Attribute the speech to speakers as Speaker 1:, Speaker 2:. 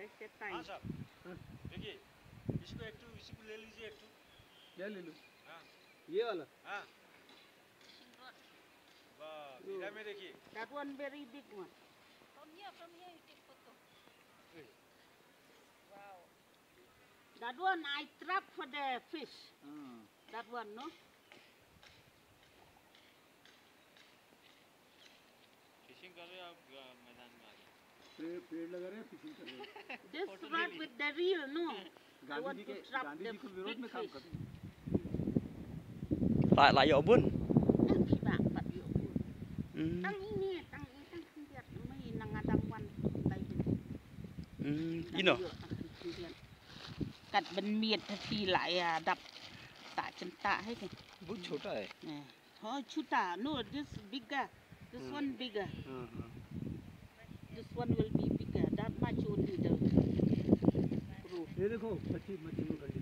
Speaker 1: हाँ साहब देखिए इसको ले लीजिए
Speaker 2: ले ले लो
Speaker 1: हाँ
Speaker 2: ये वाला
Speaker 1: हाँ वाह मीरा में देखिए
Speaker 3: That one very big one.
Speaker 4: From here you take photo. Wow.
Speaker 3: That one I trap for the fish. That one, no?
Speaker 1: Fishing कर रहे हैं आप मैदान में आगे
Speaker 2: पेड़ लगा रहे हैं फिशिंग कर रहे हैं
Speaker 3: This rod with the reel, no? I want to trap
Speaker 2: Gandhi
Speaker 3: the
Speaker 2: जी को विरोध में काम
Speaker 3: big
Speaker 2: कर
Speaker 3: fish.
Speaker 2: रहे हैं
Speaker 5: lại ở bún
Speaker 3: Nanti bak, but you. Tang ini lihat, may nangadang one like this.
Speaker 5: in rồi
Speaker 3: Cắt bên miệt thì lại đập tạ chân tạ hết kìa.
Speaker 5: bún छोटा है
Speaker 3: Nè. Thôi chú tạ, no, this bigger. This one bigger. This one will be bigger. That much only the.
Speaker 2: ये देखो मच्छी मच्छी पकड़ ली